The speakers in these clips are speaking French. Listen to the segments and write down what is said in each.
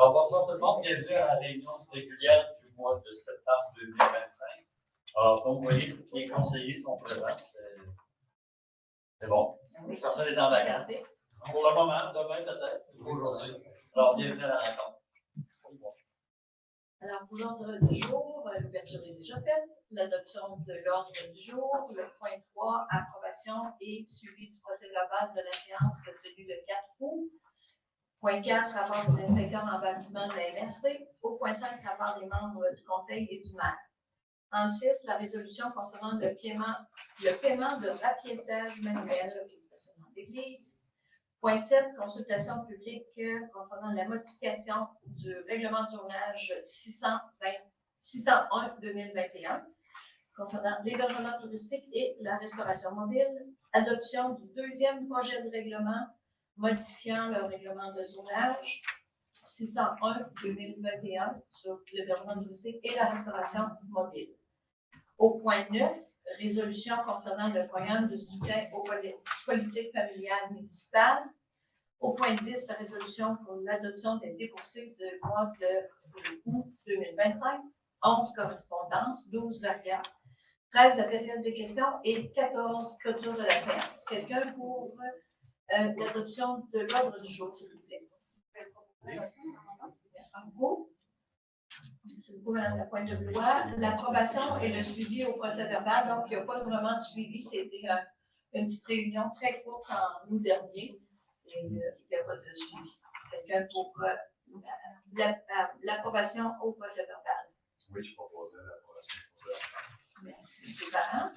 Alors, bonsoir tout le monde, bienvenue à la réunion régulière du mois de septembre 2025. Alors, comme vous voyez, tous les conseillers sont présents. C'est bon. Personne n'est en vacances. Pour le moment, demain peut-être, aujourd'hui. Alors, bienvenue à la rencontre. Alors, pour l'ordre du jour, l'ouverture est déjà faite. L'adoption de l'ordre du jour, le point 3, approbation et suivi du procès-verbal de la séance tenue le 4 août. Point 4, rapport des inspecteurs en bâtiment de la MRC. Au point 5, rapport des membres du conseil et du maire. En 6, la résolution concernant le paiement de rapiéçage manuel de l'Église. Point 7, consultation publique concernant la modification du règlement de tournage 601-2021 concernant l'hébergement touristique et la restauration mobile. Adoption du deuxième projet de règlement modifiant le règlement de zonage 601-2021 sur l'hébergement touristique et la restauration mobile. Au point 9, résolution concernant le programme de soutien aux politiques familiales municipales. Au point 10, la résolution pour l'adoption des déboursés du mois de août 2025, 11 correspondances, 12 variables, 13 périodes de questions et 14 clôtures de la séance. Quelqu'un pour l'adoption de l'ordre du jour, s'il vous plaît. Merci beaucoup. Merci beaucoup, Mme la Pointe de Blois. L'approbation et le suivi au procès-verbal, donc il n'y a pas vraiment de suivi, c'était une petite réunion très courte en août dernier et il n'y a pas de suivi. Quelqu'un pour l'approbation au procès-verbal. Oui, je proposais l'approbation au procès-verbal. Merci, M. Parent.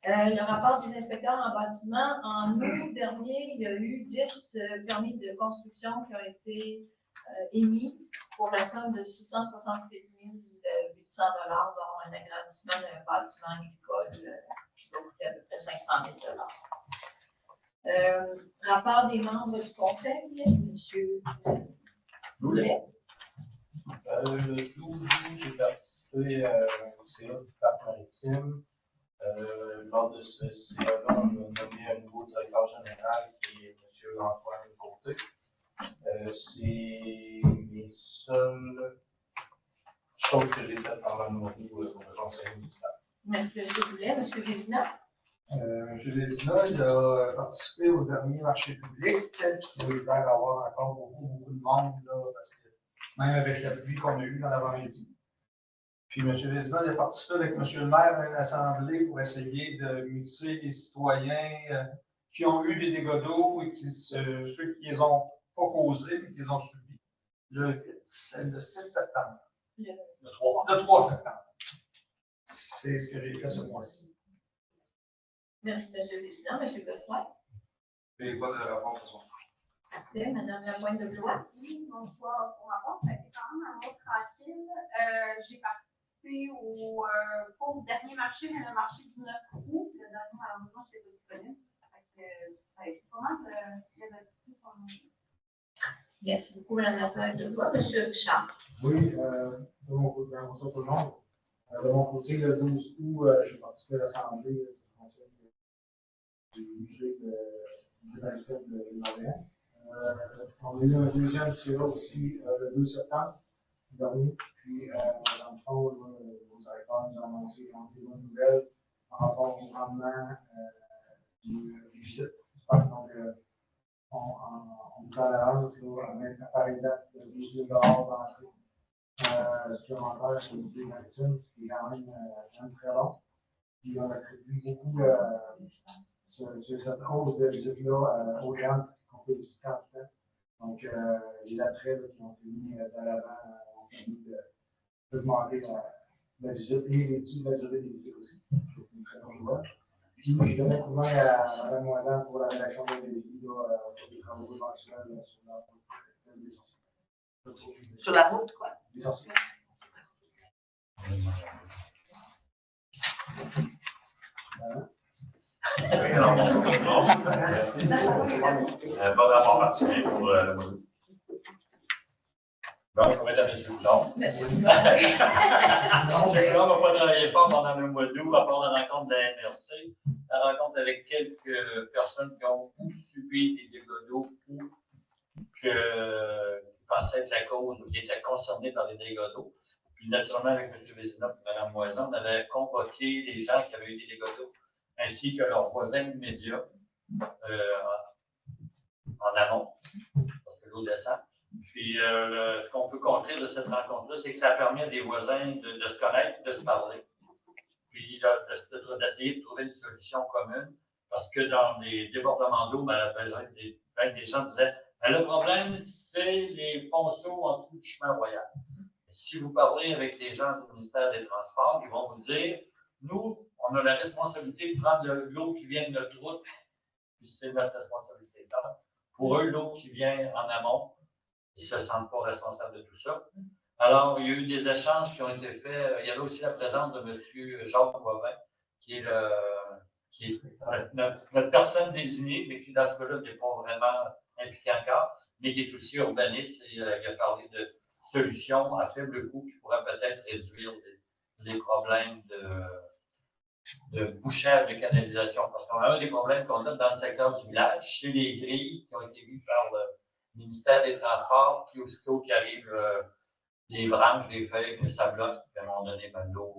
Le rapport des inspecteurs en bâtiment, en août dernier, il y a eu 10 permis de construction qui ont été émis pour la somme de 668 800 $, dont un agrandissement d'un bâtiment agricole qui va coûter à peu près 500 000 $. Rapport des membres du conseil, M. Boulet. Le 12 août, j'ai participé au CA du Parc maritime. Lors de ce CA-là, on a nommé un nouveau directeur général qui est M. Antoine Côté. C'est les seules choses que j'ai faites pendant mon rôle pour le conseil municipal. Merci, M. Boulet. M. Vézina. M. Vézina, il a participé au dernier marché public. Peut-être qu'il va y avoir encore beaucoup de monde, là, parce que même avec la pluie qu'on a eue dans l'avant-midi. Puis M. Vézina, il a participé avec M. le maire à une assemblée pour essayer de mixer les citoyens qui ont eu des dégâts d'eau et ceux qui les ont pas causés mais qui les ont subis. Le 6 septembre. Le 3 septembre. C'est ce que j'ai fait ce mois-ci. Merci, M. le Président. M. Gosselin. Je n'ai pas de rapport ce soir. Parfait. Mme la Pointe de Blois. Oui, bonsoir pour rapport. Ça a été quand même un mois tranquille. J'ai participé pas au dernier marché, mais le marché du 9 août. Le dernier, malheureusement, je n'étais pas disponible. Ça a été pas mal très actif pour nous. Merci beaucoup, Mme la Pointe de Blois. M. Richard. Oui, de mon côté, bonsoir tout le monde. De mon côté, le 12 août, j'ai participé à l'Assemblée du Conseil du musée de maritime de Montréal. On a eu un deuxième CA aussi le 2 septembre dernier. Puis, dans le fond, nos directeurs nous ont annoncé des bonnes nouvelles par rapport au rendement du site. Donc, on nous en avance avec la pareille date de 12 000 d'entrée supplémentaire sur le musée maritime, ce qui est quand même très long. Puis, on a prévu beaucoup cette hausse de visite-là aux gens qu'on peut visiter en tout temps. Donc, les attraits qui ont été mis de l'avant ont permis d'augmenter la visite et réduire la durée des visites aussi. C'est une très bonne nouvelle. Puis, je donnais couvert à Mme Moisan pour la rédaction des défis pour des travaux éventuels sur la route des sorciers. Sur la route, quoi? Des sorciers. Alors, pas de rapport particulier pour le module. Donc, ça va être à M. Blanc. M. Blanc ne va pas travailler fort pendant le mois d'août, à part la rencontre de la MRC, la rencontre avec quelques personnes qui ont ou subi des dégâts d'eau ou qui pensaient être la cause ou qui étaient concernés par les dégâts d'eau. Puis naturellement, avec M. Vézina et Mme Moison, on avait convoqué les gens qui avaient eu des dégâts d'eau, ainsi que leurs voisins immédiats en amont, parce que l'eau descend. Puis ce qu'on peut conclure de cette rencontre-là, c'est que ça permet à des voisins de se connaître, de se parler, puis d'essayer de trouver une solution commune, parce que dans les débordements d'eau, des gens disaient le problème, c'est les ponceaux en dessous du chemin royal. Et si vous parlez avec les gens du ministère des Transports, ils vont vous dire nous, on a la responsabilité de prendre l'eau qui vient de notre route, puis c'est notre responsabilité. Pour eux, l'eau qui vient en amont, ils ne se sentent pas responsables de tout ça. Alors, il y a eu des échanges qui ont été faits. Il y avait aussi la présence de M. Jacques Boivin, qui est notre personne désignée, mais qui, dans ce cas-là, n'est pas vraiment impliqué encore, mais qui est aussi urbaniste. Et, il a parlé de solutions à faible coût qui pourraient peut-être réduire les problèmes de bouchage de canalisation. Parce qu'on a un des problèmes qu'on a dans le secteur du village, c'est les grilles qui ont été mises par le ministère des Transports, puis aussitôt qu'il arrive des branches, des feuilles, des sablons, puis à un moment donné, l'eau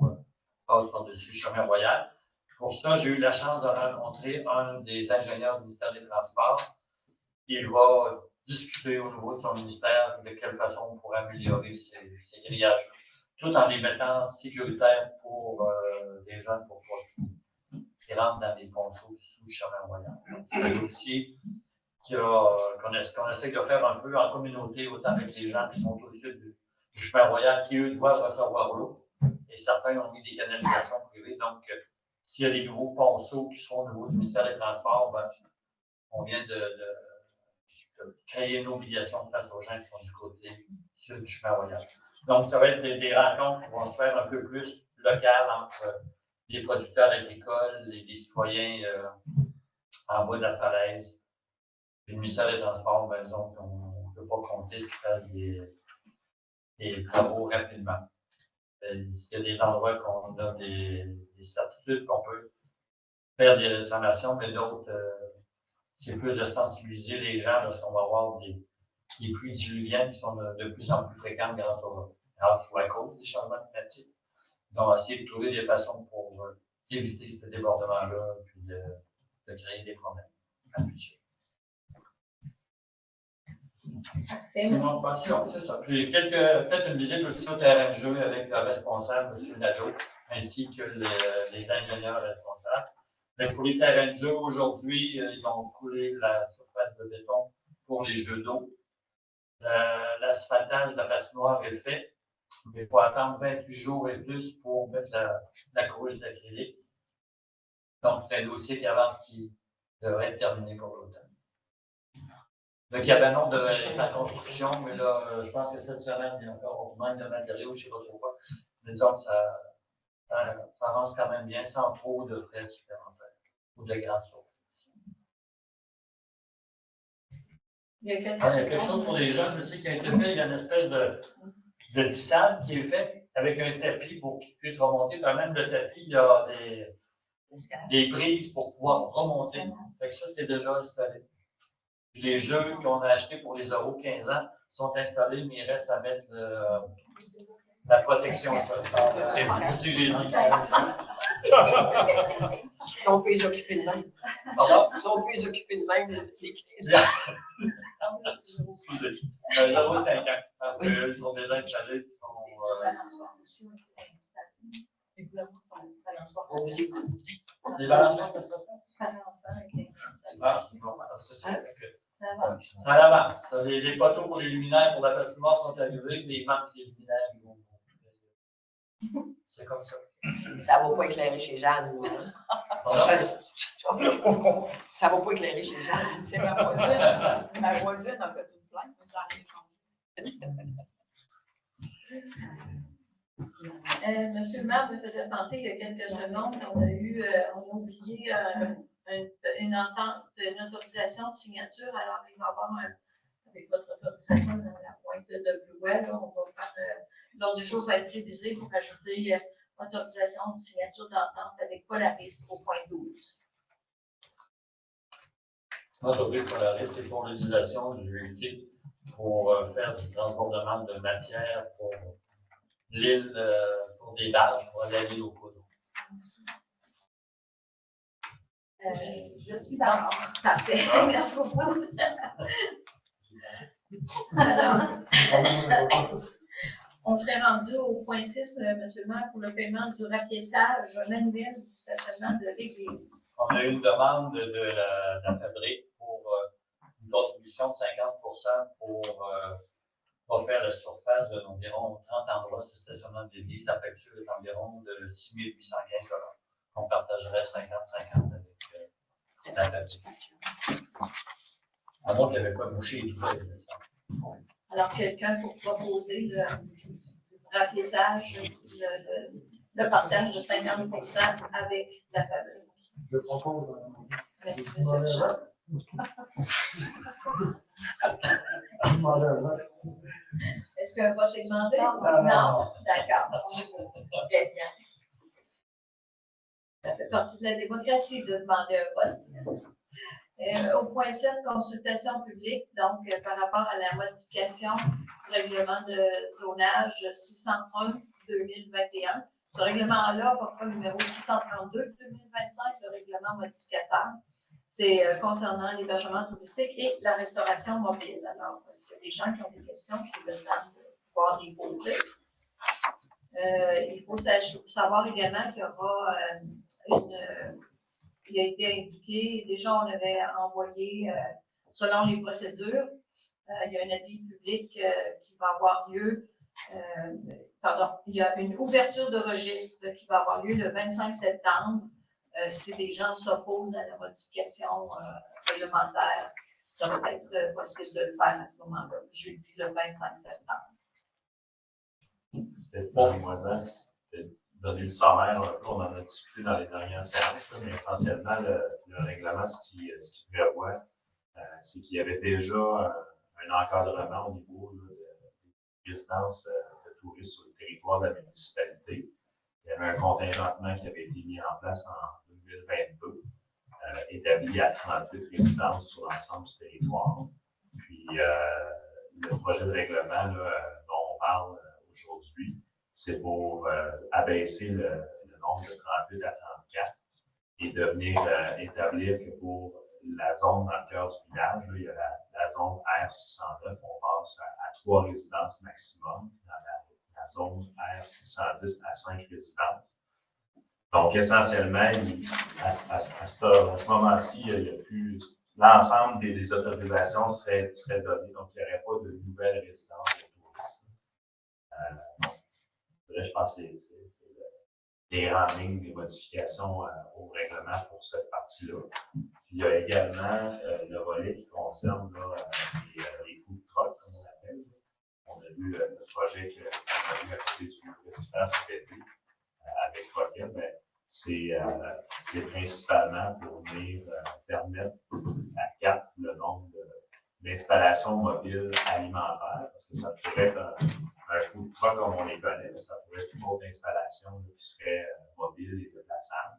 passe par-dessus le chemin royal. Pour ça, j'ai eu la chance de rencontrer un des ingénieurs du ministère des Transports. Il va discuter au niveau de son ministère de quelle façon on pourrait améliorer ces grillages, tout en les mettant sécuritaires pour les jeunes, pour qui rentrent dans les ponceaux sous le chemin royal. C'est un dossier qu'on essaie de faire un peu en communauté, autant avec les gens qui sont au sud du chemin royal, qui, eux, doivent recevoir l'eau. Et certains ont mis des canalisations privées. Donc, s'il y a des nouveaux ponceaux qui seront au niveau du ministère des Transports, on vient de créer une obligation face aux gens qui sont du côté sud du chemin royal. Donc, ça va être des rencontres qui vont se faire un peu plus locales entre les producteurs agricoles, les citoyens en bas de la falaise. Puis le ministère des Transports, par exemple, on ne peut pas compter s'il fasse des travaux rapidement. Il y a des endroits qu'on a des certitudes qu'on peut faire des réclamations, mais d'autres, c'est plus de sensibiliser les gens parce qu'on va avoir des pluies diluviennes qui sont de plus en plus fréquentes grâce à cause des changements climatiques. Donc, on va essayer de trouver des façons pour éviter ce débordement-là puis de créer des problèmes à futur. Sinon, c'est ça. Puis peut-être une visite aussi au terrain de jeu avec le responsable, M. Nadeau, ainsi que les ingénieurs responsables. Mais pour les terrains de jeu, aujourd'hui, ils ont coulé la surface de béton pour les jeux d'eau. L'asphaltage de la patinoire est fait, mais il faut attendre 28 jours et plus pour mettre la couche d'acrylique. Donc, c'est un dossier qui avance qui devrait être terminé pour l'automne. Le cabanon devait être en construction, mais là, je pense que cette semaine, il y a encore même de matériaux, je ne sais pas trop quoi. Mais disons que ça avance quand même bien, sans trop de frais supplémentaires ou de grandes surprises. Il y a quelque chose pour les jeunes aussi qui a été fait. Il y a une espèce de glissade qui est faite avec un tapis pour qu'ils puissent remonter. Puis même le tapis, il y a des prises pour pouvoir remonter. Fait que ça, c'est déjà installé. Les jeux qu'on a achetés pour les 0-15 ans sont installés, mais il reste à mettre la protection sur le sol. C'est aussi j'ai dit. Si on peut les occuper de même. Pardon? Si on peut les occuper de même, les 15 ans. 0-5 ans. Parce qu'ils sont déjà installés. Les balançoires, qu'est-ce que ça fait? Ça avance. Les poteaux pour les luminaires pour la patinoire sont arrivés, mais il manque les luminaires. C'est comme ça. Ça ne va pas éclairer chez Jeanne. Hein? Ça ne va pas éclairer chez Jeanne. C'est ma voisine. Ma voisine a fait une plainte, mais ça a rien changé. Monsieur le maire me faisait penser il y a quelques secondes, on a oublié une autorisation de signature. Alors, il va y avoir avec votre autorisation dans la pointe de Blouet, on va faire l'ordre du jour va être révisé pour ajouter autorisation de signature d'entente avec Polaris au point 12. L'entreprise Polaris, c'est pour l'utilisation du quai pour faire du transbordement de matière pour l'île, pour des barges, pour aller à l'île au cours d'eau. Je suis d'accord. Parfait. Merci beaucoup. Alors, on serait rendu au point 6, M. le maire, pour le paiement du rapiessage manuel du stationnement de l'église. On a eu une demande de la fabrique pour une contribution de 50% pour refaire la surface d'environ 30 endroits de stationnement de l'église. La facture est environ de 6 815 $. On partagerait 50-50 avec la fabrique. À moins qu'il n'y avait pas bouché et tout. Alors, quelqu'un pour proposer le rapiessage, le partage de 50% avec la fabrique. Je propose. Merci, M. le chef. Est-ce qu'un vote est demandé? Non. D'accord. Très bien. Ça fait partie de la démocratie de demander un vote. Au point 7, consultation publique, donc par rapport à la modification du règlement de zonage 601-2021. Ce règlement-là porte le numéro 632-2025, le règlement modificateur. C'est concernant l'hébergement touristique et la restauration mobile. Alors, s'il y a des gens qui ont des questions, c'est le temps de pouvoir les poser. Il faut savoir également qu'il y aura il a été indiqué, déjà on avait envoyé, selon les procédures, il y a un avis public qui va avoir lieu, il y a une ouverture de registre qui va avoir lieu le 25 septembre. Si des gens s'opposent à la modification réglementaire, ça va être possible de le faire à ce moment-là, jeudi le 25 septembre. Peut-être mademoiselle, c'était donner le sommaire un peu, on en a discuté dans les dernières séances, mais essentiellement, le règlement, ce qui prévoit, c'est qu'il y avait déjà un encadrement au niveau de résidence de touristes sur le territoire de la municipalité. Il y avait un contingentement qui avait été mis en place en 2022, établi à 38 résidences sur l'ensemble du territoire. Puis, le projet de règlement dont on parle aujourd'hui, c'est pour abaisser le nombre de 38 à 34 et de venir établir que pour la zone dans le cœur du village, là, il y a la zone R609, on passe à 3 résidences maximum. Dans la zone R610 à 5 résidences. Donc, essentiellement, à ce moment-ci, il y a plus. L'ensemble des autorisations seraient données, donc il n'y aurait pas de nouvelles résidences de touristes. Je pense que c'est les grandes lignes des modifications au règlement pour cette partie-là. Puis il y a également le volet qui concerne les food trucks, comme on appelle. On a vu le projet qu'on a vu à côté du restaurant cet été avec Rocket, mais c'est principalement pour venir permettre à CAP le nombre d'installations mobiles alimentaires, parce que ça pourrait être un food truck comme on les connaît, mais ça pourrait être une autre installation qui serait mobile et déplaçable.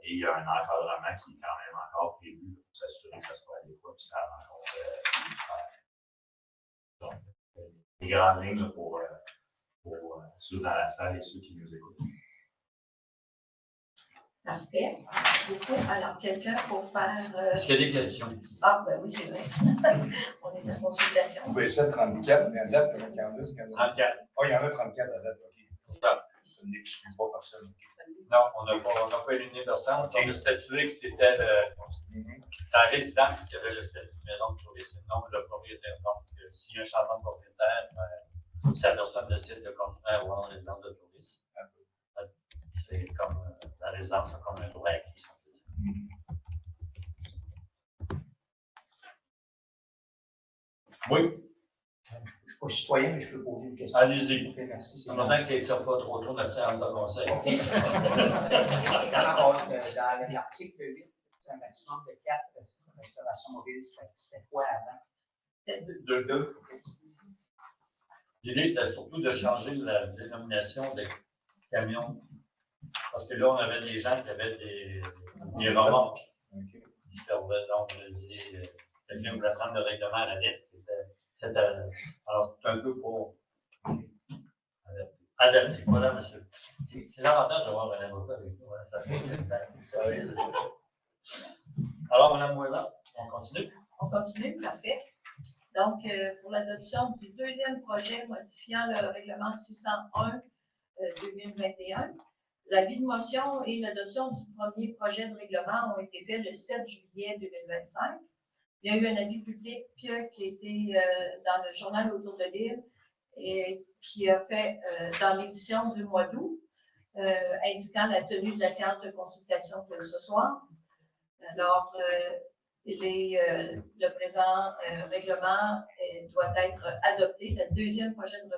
Et il y a un encadrement qui est quand même encore prévu pour s'assurer que ça soit adéquat et ça rencontre donc les grandes lignes pour ceux dans la salle et ceux qui nous écoutent. Parfait. Beaucoup. Alors, quelqu'un pour faire. Est-ce qu'il y a des questions? Ah, ben oui, c'est vrai. On est en consultation. Vous pouvez essayer 34, mais à date, il y en a 34. Oh, il y en a 34 à date, OK. Ça n'exclut pas personne. Non, on n'a pas éliminé personne. On a statué que c'était la résidence qui avait le statut de maison de tourisme et non le propriétaire. Donc, s'il y a un changement de propriétaire, si la personne décide de continuer à avoir une résidence de tourisme, c'est comme la résidence, c'est comme un droit acquis. Oui. Je ne suis pas citoyen, mais je peux poser une question. Allez-y. Okay, merci. En même temps que ça ne tire pas trop tôt notre séance de conseil. Dans l'article 8, c'est un maximum de 4 restaurations mobiles. C'était quoi avant? 2. L'idée était surtout de changer la dénomination des camions. Parce que là, on avait des gens qui avaient des remorques qui servaient. Donc, quelqu'un voulait prendre le règlement à la lettre, c'était Alors, c'est un peu pour adapter. Voilà, monsieur. C'est l'avantage d'avoir un avocat avec nous. Ça fait Alors, Mme Moisan, on continue? On continue, parfait. Donc, pour l'adoption du deuxième projet modifiant le règlement 601-2021, l'avis de motion et l'adoption du premier projet de règlement ont été faits le 7 juillet 2025. Il y a eu un avis public qui a été dans le journal Autour de l'île et qui a fait dans l'édition du mois d'août, indiquant la tenue de la séance de consultation de ce soir. Alors, le présent règlement doit être adopté, le deuxième projet de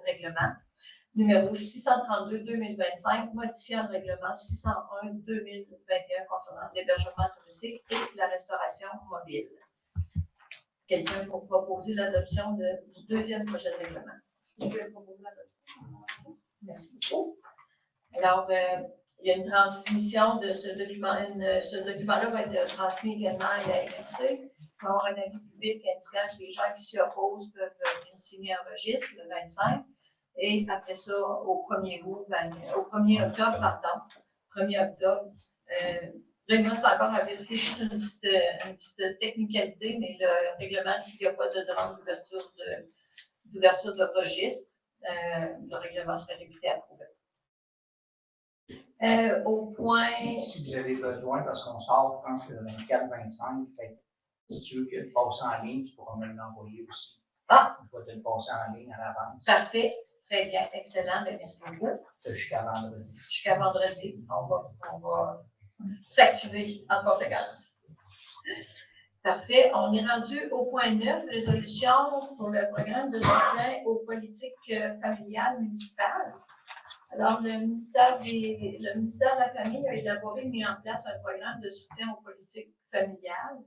règlement, numéro 632-2025, modifiant le règlement 601-2021 concernant l'hébergement touristique et la restauration mobile. Quelqu'un pour proposer l'adoption du deuxième projet de règlement? Je vais proposer l'adoption. Merci beaucoup. Alors, il y a une transmission de ce document. Ce document-là va être transmis également à la MRC. Il va y avoir un avis public indiquant que les gens qui s'y opposent peuvent venir signer un registre le 25. Et après ça, au 1er octobre, pardon, 1er octobre, là, il me reste encore à vérifier juste une petite technicalité, mais le règlement, s'il n'y a pas de demande d'ouverture de registre, le règlement serait réputé approuvé. Au point. Si vous avez besoin, parce qu'on sort, je pense que le 24-25, si tu veux que le passer en ligne, tu pourras me l'envoyer aussi. Ah! Je vais te le passer en ligne à l'avance. Parfait. Très bien. Excellent. Merci beaucoup. Jusqu'à vendredi. Jusqu'à vendredi. On va s'activer en conséquence. Parfait. On est rendu au point 9, résolution pour le programme de soutien aux politiques familiales municipales. Alors, le ministère de la Famille a élaboré et mis en place un programme de soutien aux politiques familiales.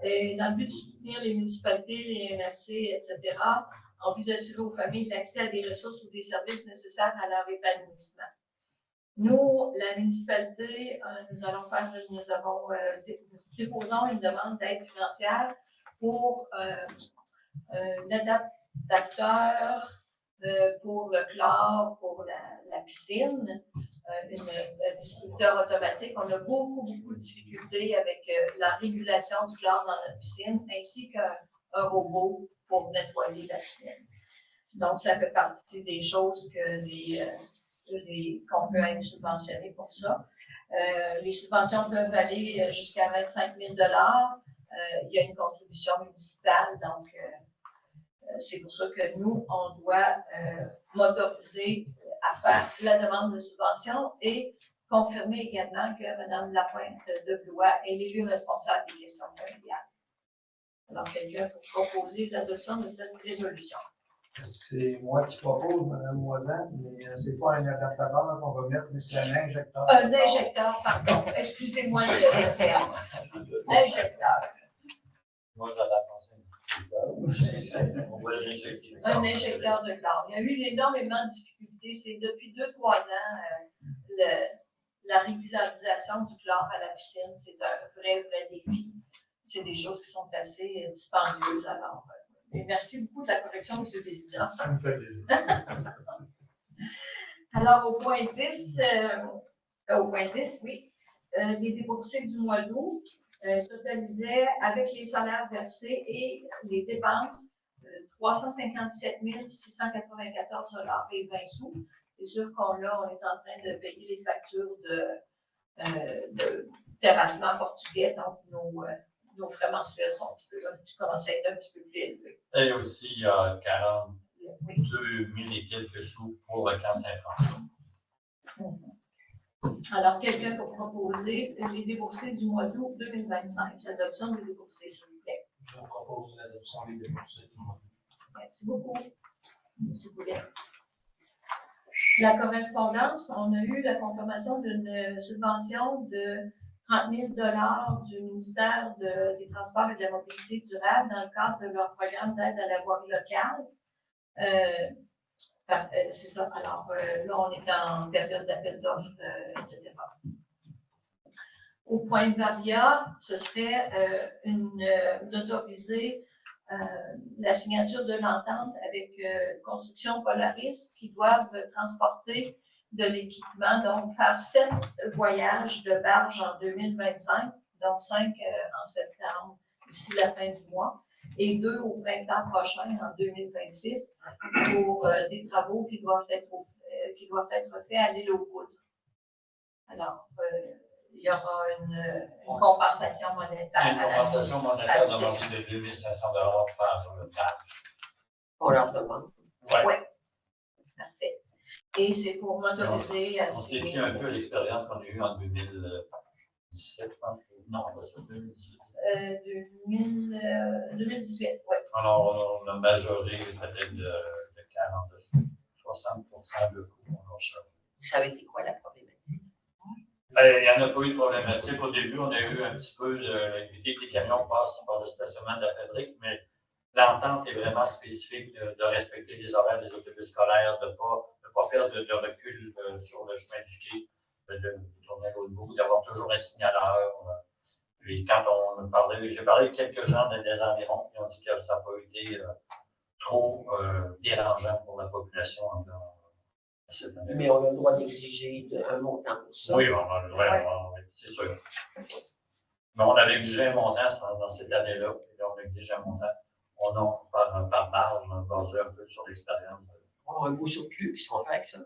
Et dans le but de soutenir les municipalités, les MRC, etc., en vue d'assurer aux familles l'accès à des ressources ou des services nécessaires à leur épanouissement. Nous, la municipalité, nous déposons une demande d'aide financière pour un adaptateur pour le chlore, pour la piscine, un distributeur automatique. On a beaucoup de difficultés avec la régulation du chlore dans notre piscine, ainsi qu'un robot pour nettoyer la piscine. Donc, ça fait partie des choses qu'on peut être subventionné pour ça. Les subventions peuvent aller jusqu'à 25 000 $. Il y a une contribution municipale, donc c'est pour ça que nous, on doit m'autoriser à faire la demande de subvention et confirmer également que Mme Lapointe de Blois est l'élu responsable des questions familiales. Alors, quelqu'un pour proposer l'adoption de cette résolution. C'est moi qui propose, Mme Moisan, mais ce n'est pas un adaptateur qu'on va mettre, mais c'est un injecteur. Un injecteur, pardon. Excusez-moi le terme. Injecteur. Moi, j'adapte ça. On va l'injecter. Un injecteur de chlore. Il y a eu énormément de difficultés. C'est depuis 2-3 ans la régularisation du chlore à la piscine. C'est un vrai défi. C'est des choses qui sont assez dispendieuses. Alors, et merci beaucoup de la correction, M. le Président. Ça me fait plaisir. Alors, au point 10, oui, les déboursés du mois d'août totalisaient, avec les salaires versés et les dépenses, 357 694 $ et 20 sous. C'est sûr qu'on est en train de payer les factures de terrassement portugais, donc nos frais mensuels sont commencent à être un petit peu plus élevés. Et aussi, il y a 42 000 et quelques sous pour le camp Saint-François. Alors, quelqu'un pour proposer les déboursés du mois d'août 2025, l'adoption des déboursés, s'il vous plaît. Je propose l'adoption des déboursés du mois d'août. Merci beaucoup, M. Boulet. La correspondance, on a eu la confirmation d'une subvention de 30 000 $ du ministère des Transports et de la Mobilité durable dans le cadre de leur programme d'aide à la voirie locale. C'est ça. Alors, là, on est en période d'appel d'offres, etc. Au point de Varia, ce serait d'autoriser la signature de l'entente avec Construction Polaris qui doivent transporter de l'équipement, donc faire 7 voyages de barge en 2025, dont 5 en septembre d'ici la fin du mois, et 2 au printemps prochain en 2026 pour des travaux qui doivent être faits à l'île aux Poudres. Alors, il y aura une compensation monétaire. Une compensation monétaire de l'envie de 2500 $ par barge. On leur demande. Oui. Parfait. Et c'est pour m'autoriser à On s'est signer. fait un peu l'expérience qu'on a eue en 2017, je pense. Non, pas ça, 2018. 2018, oui. Alors, on a majoré peut-être de 40, 60% de coût. Ça avait été quoi la problématique? Il n'y en a pas eu de problématique. Au début, on a eu un petit peu l'éviter que les camions passent par le stationnement de la fabrique, mais l'entente est vraiment spécifique de respecter les horaires des autobus scolaires, de ne pas faire de recul sur le chemin du quai, de tourner l'autre bout, d'avoir toujours un signaleur. Puis quand j'ai parlé avec quelques gens des environs, ils ont dit que ça n'a pas été trop dérangeant pour la population cette année. Mais on a le droit d'exiger un montant pour ça. Oui, on a le droit, oui, c'est sûr. Mais on avait exigé un montant dans cette année-là, et là, on exige un montant. On a par barre, on a basé un peu sur l'expérience. On a un beau surplus qui sont faits avec ça.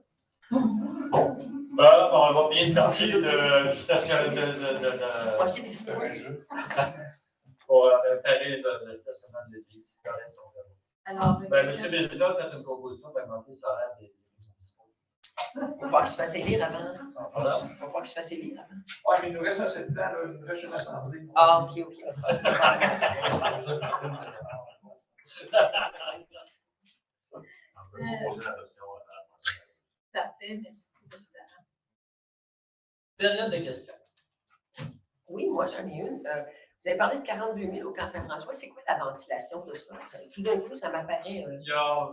On va bien partir du stationnement pour réparer le stationnement de l'église. Alors, M. Bézina a fait une proposition d'augmenter le salaire des municipaux. Il va falloir qu'il se fasse élire avant. Il va falloir qu'il se fasse élire avant. Oui, mais il nous reste assez de temps, là, il nous reste une assemblée. Ah, OK. On peut proposer l'adoption à la prochaine. parfait, merci. Période de questions. Oui, moi, j'en ai une. Vous avez parlé de 42 000 au Camp Saint-François. C'est quoi la ventilation de ça? Tout d'un coup, ça m'apparaît. Il y a 20,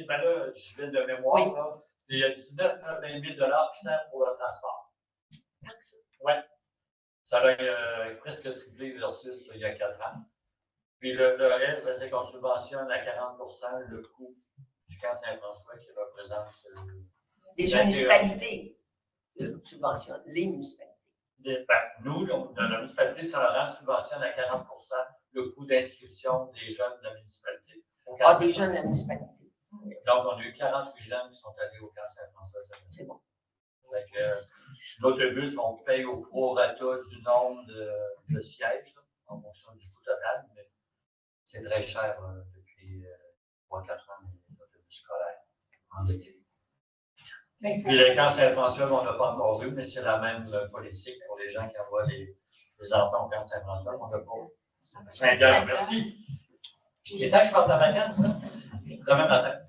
ben là, je vais de mémoire, Oui. là, il y a 19 à 20 000 $ qui servent pour le transport. Oui. Ça a presque triplé versus il y a 4 ans. Puis le reste, c'est qu'on subventionne à 40 % le coût du Camp Saint-François qui représente. Les municipalités subventionnent. Les municipalités. Nous, la municipalité de Saint-Laurent subventionne à 40 % le coût d'inscription des jeunes de la municipalité. Des jeunes de la municipalité. Donc, on a eu 48 jeunes qui sont allés au Camp Saint-François cette année. C'est bon. L'autobus, on paye au prorata du nombre de sièges là, en fonction du coût total, mais c'est très cher depuis 3-4 ans, les autobus scolaires en été. Puis le Camp Saint-François, on n'a pas encore vu, mais c'est la même politique pour les gens qui envoient les enfants au Camp Saint-François. On n'a pas. Saint-Pierre, merci. C'est temps que je parte en vacances, hein? Demain matin.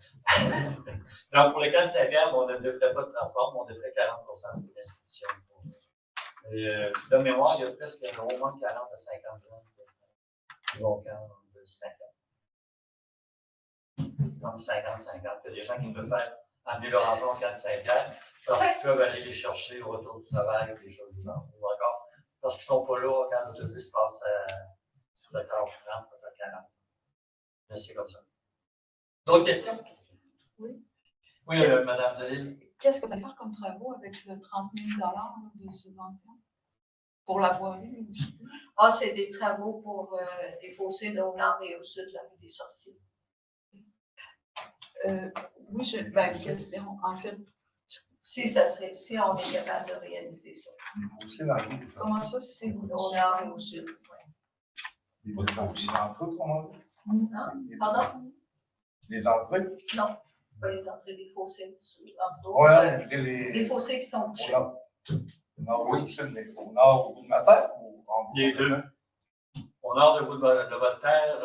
Donc, pour les Camps Saint-Pierre, on ne ferait pas de transport, mais on devrait 40 % de l'institution. De mémoire, il y a presque au moins 40 à 50 jeunes qui vont au camp de 5 ans. Comme 50-50. Il y a des gens qui peuvent faire amener leur enfant au camp de Saint-Pierre parce qu'ils peuvent aller les chercher au retour du travail ou des choses du genre. Ou encore parce qu'ils ne sont pas là quand l'autobus passe à 7h30, 7h40. Mais c'est comme ça. D'autres questions? Oui. Oui, Mme Delille. Qu'est-ce que vous allez faire comme travaux avec le 30 000 $ de subvention pour la voirie? C'est des travaux pour les fossés au nord et au sud de la rue des Sorciers. Oui, j'ai une question. En fait, Si on est capable de réaliser ça. Il faut aussi dans les comment ça, c'est Au nord et au sud. Les entrées, comment on dit? Pardon? Les entrées? Non, pas les entrées des fossés. Oui, je dis les fossés qui sont couchés. Au nord ou au sud, mais au nord au bout de ma terre ou en bout? Les deux. Au nord de votre terre,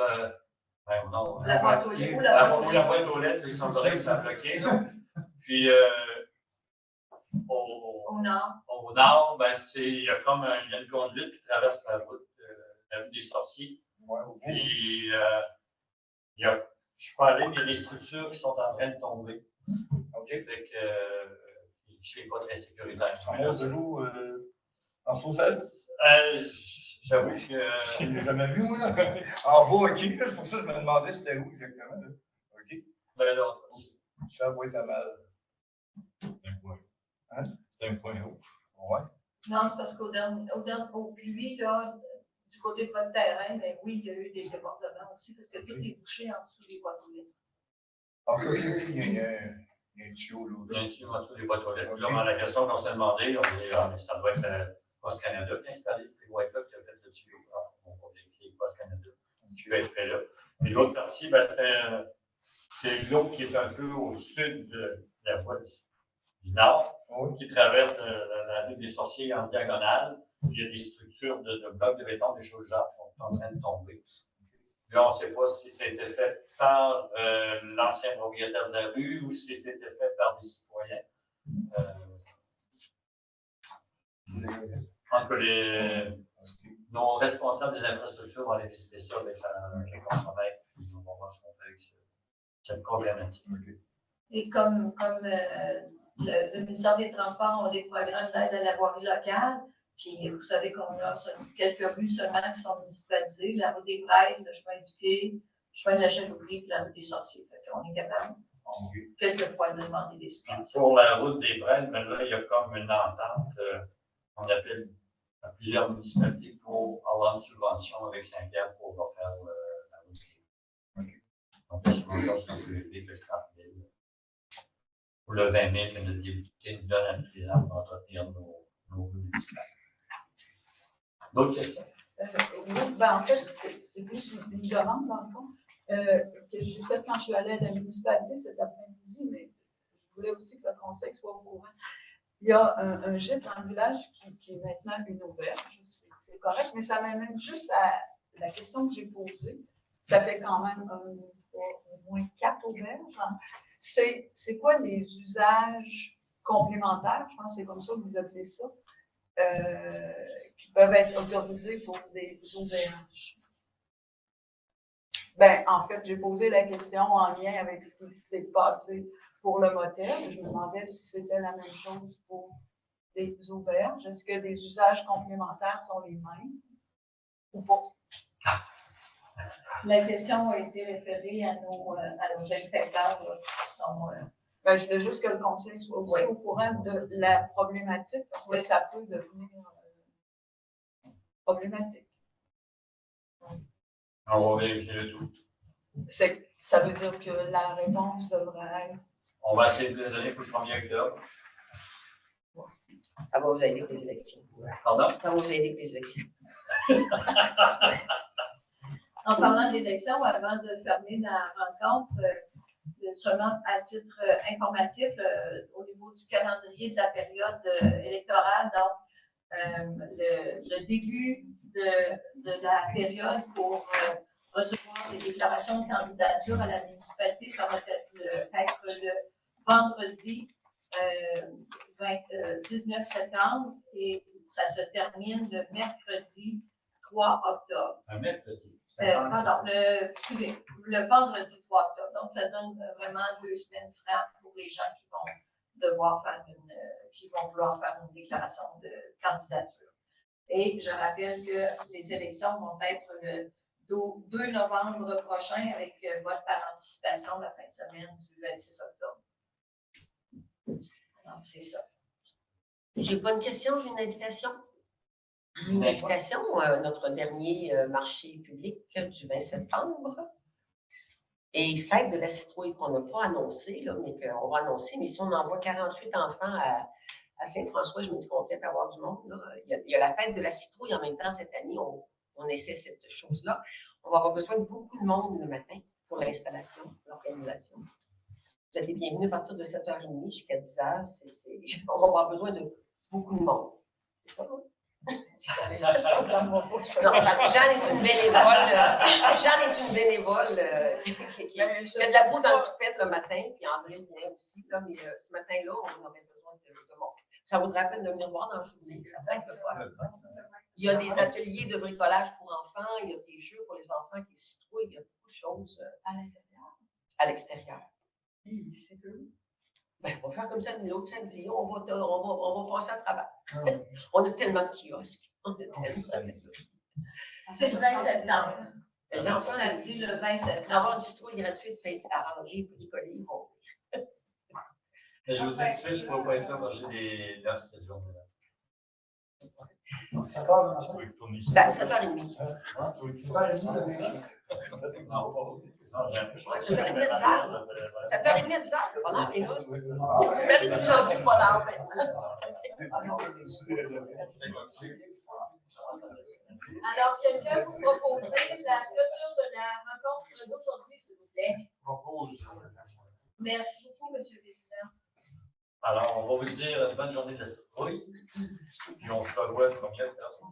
au nord. La boîte aux lettres. La boîte aux lettres, les centres ça a bloqué. Puis, au nord, il y a comme une conduite qui traverse la route, la rue des Sorciers. Puis, je suis pas allé, mais il y a des structures qui sont en train de tomber. OK. Fait que je ne suis pas très sécuritaire. En haut de l'eau, en sous-sol? J'avoue que Je l'ai jamais vu, moi. En bas, OK. C'est pour ça que je me demandais c'était où exactement. Là. OK. ben, là, Ça va être à mal. C'est un point. Hein? C'est un point haut. Ouais. Non, c'est parce au pluie, là, du côté de votre terrain, mais oui, il y a eu des débordements aussi, parce que tout est bouché en dessous des boîtes aux lettres. OK, il y a un tuyau là. bien sûr, en dessous des boîtes aux lettres. Là, la question qu'on s'est demandé, on dit, ah, mais ça doit être Poste Canada qui a installé ces boîtes-là, qui a fait le tuyau. Alors, on va vérifier Poste Canada, ce qui va être fait là. Et l'autre partie, ben, c'est l'eau qui est un peu au sud de la voie du nord, qui traverse la rue des Sorciers en diagonale. Il y a des structures de blocs de béton, des choses genre qui sont en train de tomber. Là, on ne sait pas si c'était fait par l'ancien propriétaire de la rue ou si c'était fait par des citoyens. Nos responsables des infrastructures vont aller visiter ça avec les contremaîtres. On va voir ce qu'on fait avec cette problématique. Et comme le ministère des Transports a des programmes d'aide à la voirie locale, puis vous savez qu'on a quelques rues seulement qui sont municipalisées, la rue des Prêtres, le chemin du Quai, le chemin de la Chèvrerie, puis la rue des Sorciers. Fait qu'on est capable, quelquefois, de demander des subventions. Pour la route des Prêtres, ben là, il y a comme une entente, on appelle à plusieurs municipalités pour avoir une subvention avec Saint-Pierre pour refaire la route des Prêtres. Donc, la subvention, c'est un peu élevé que 30 000. Pour le 20 000 que notre député nous donne à tous les ans pour entretenir nos rues municipales. D'autres questions? Oui, ben en fait, c'est plus une demande, dans le fond, que j'ai faite quand je suis allée à la municipalité cet après-midi, mais je voulais aussi que le conseil soit au courant. Il y a un gîte dans le village qui est maintenant une auberge, c'est correct, mais ça m'amène juste à la question que j'ai posée. Ça fait quand même au moins 4 auberges. Hein. C'est quoi les usages complémentaires, je pense que c'est comme ça que vous appelez ça, qui peuvent être autorisés pour des auberges? Ben, en fait, j'ai posé la question en lien avec ce qui s'est passé pour le motel. Je me demandais si c'était la même chose pour des auberges. Est-ce que des usages complémentaires sont les mêmes ou pas? La question a été référée à nos inspecteurs là, qui sont. Ben, je voulais juste que le conseil soit aussi au courant de la problématique parce que ça peut devenir problématique. On va vérifier le tout. Ça veut dire que la réponse devrait être. On va essayer de le donner pour le 1er octobre. Ça va vous aider pour les élections. Pardon? Ça va vous aider pour les élections. En parlant d'élections, avant de fermer la rencontre, seulement à titre informatif, au niveau du calendrier de la période électorale, donc le début de la période pour recevoir des déclarations de candidature à la municipalité, ça va être le vendredi 19 septembre et ça se termine le mercredi 3 octobre. Un mercredi. Pardon, le vendredi 3 octobre. Donc, ça donne vraiment 2 semaines francs pour les gens qui vont vouloir faire une déclaration de candidature. Et je rappelle que les élections vont être le 2 novembre prochain avec vote par anticipation la fin de semaine du 26 octobre. Donc, c'est ça. J'ai pas une question, j'ai une invitation. Une invitation à notre dernier marché public du 20 septembre. Et fête de la citrouille qu'on n'a pas annoncé, là, mais qu'on va annoncer. Mais si on envoie 48 enfants à Saint-François, je me dis qu'on va peut-être avoir du monde. Là. Il y a la fête de la citrouille en même temps cette année. On essaie cette chose-là. On va avoir besoin de beaucoup de monde le matin pour l'installation, l'organisation. Vous êtes les bienvenus à partir de 7h30 jusqu'à 10h. On va avoir besoin de beaucoup de monde. C'est ça, hein? Non, Jeanne est une bénévole. Qui a de la boue dans le toupette le matin, puis André vient aussi. Là, mais ce matin-là, on aurait besoin de monde. Ça vaudrait la peine de venir voir dans le journée. Ça peut être le fun. Il y a des ateliers de bricolage pour enfants, il y a des jeux pour les enfants qui s'y trouvent, il y a beaucoup de choses À l'intérieur. À l'extérieur. C'est peu. Ben, on va faire comme ça l'autre samedi, on va passer à travers. On a tellement de kiosques. On a tellement de kiosques. C'est le 20 septembre. L'enfant, Samedi, le 20 septembre. avoir une citrouille gratuite peut être arrangée pour les colis. Bon. Mais je vous dis tout de suite, je ne pourrais pas être là parce que j'ai des dates cette journée-là. Ça part dans la Tu peux y tourner ici. Ben, 7h30. Non, j'ai un peu choisi. 7h30 de salle. 7h30 de salle, c'est pas grave, les gosses. Tu mérites une chance plus pas l'heure maintenant. Alors, quelqu'un vous proposer la clôture de la rencontre d'aujourd'hui, s'il vous plaît? Merci beaucoup, M. le Président. Alors, on va vous dire bonne journée de la citrouille. Puis on se revoit le 1er octobre.